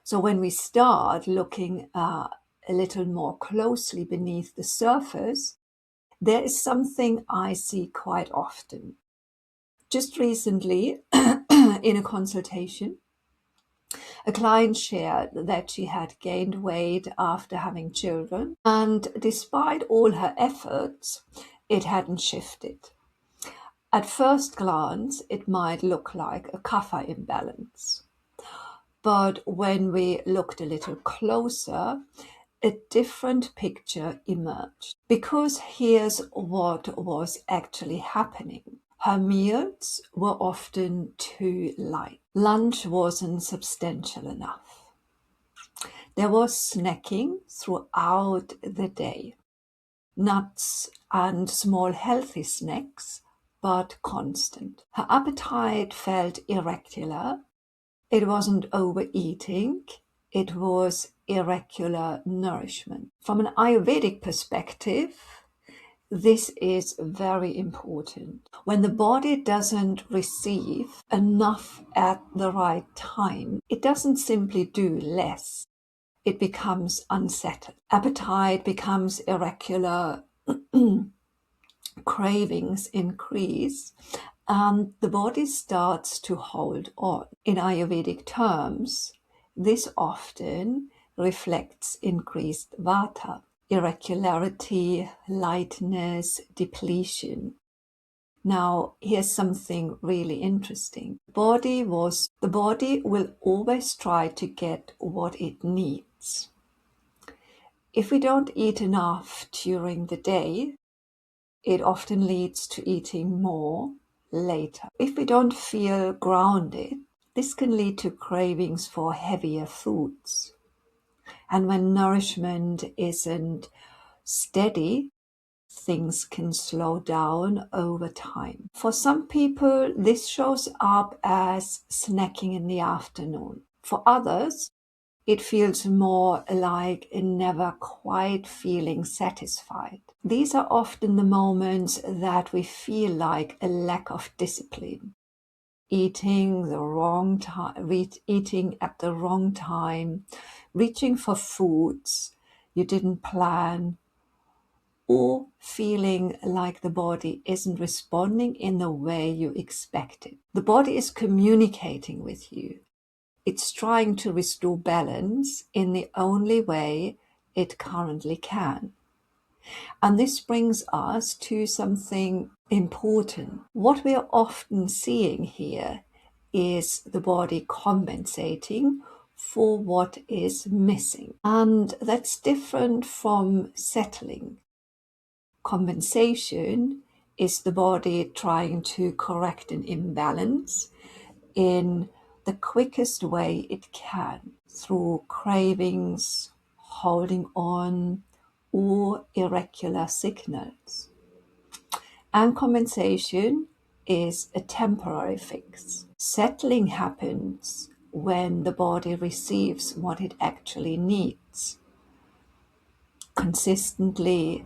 So when we start looking a little more closely beneath the surface, there is something I see quite often. Just recently, in a consultation, a client shared that she had gained weight after having children, and despite all her efforts, it hadn't shifted. At first glance, it might look like a kapha imbalance. But when we looked a little closer, a different picture emerged. Because here's what was actually happening. Her meals were often too light. Lunch wasn't substantial enough. There was snacking throughout the day. Nuts and small healthy snacks, but constant. Her appetite felt irregular. It wasn't overeating, it was irregular nourishment. From an Ayurvedic perspective, this is very important. When the body doesn't receive enough at the right time, it doesn't simply do less. It becomes unsettled. Appetite becomes irregular, cravings increase, and the body starts to hold on. In Ayurvedic terms, this often reflects increased vata, irregularity, lightness, depletion. Now, here's something really interesting. The body will always try to get what it needs. If we don't eat enough during the day, it often leads to eating more later. If we don't feel grounded, this can lead to cravings for heavier foods. And when nourishment isn't steady, things can slow down over time. For some people, this shows up as snacking in the afternoon. For others, it feels more like never quite feeling satisfied. These are often the moments that we feel like a lack of discipline. Eating at the wrong time, reaching for foods you didn't plan, or feeling like the body isn't responding in the way you expected. The body is communicating with you. It's trying to restore balance in the only way it currently can. And this brings us to something important. What we are often seeing here is the body compensating for what is missing. And that's different from settling. Compensation is the body trying to correct an imbalance in the quickest way it can through cravings, holding on, or irregular signals. And compensation is a temporary fix. Settling happens when the body receives what it actually needs consistently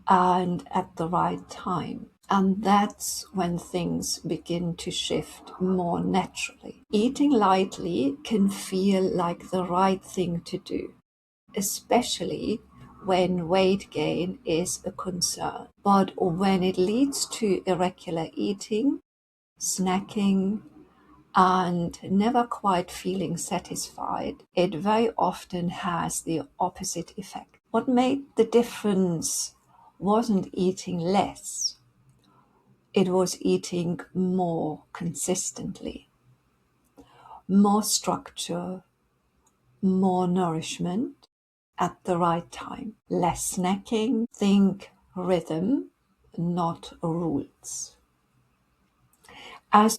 and at the right time. And that's when things begin to shift more naturally. Eating lightly can feel like the right thing to do, especially when weight gain is a concern. But when it leads to irregular eating, snacking, and never quite feeling satisfied, it very often has the opposite effect. What made the difference wasn't eating less, it was eating more consistently. More structure, more nourishment at the right time. Less snacking, think rhythm, not rules. As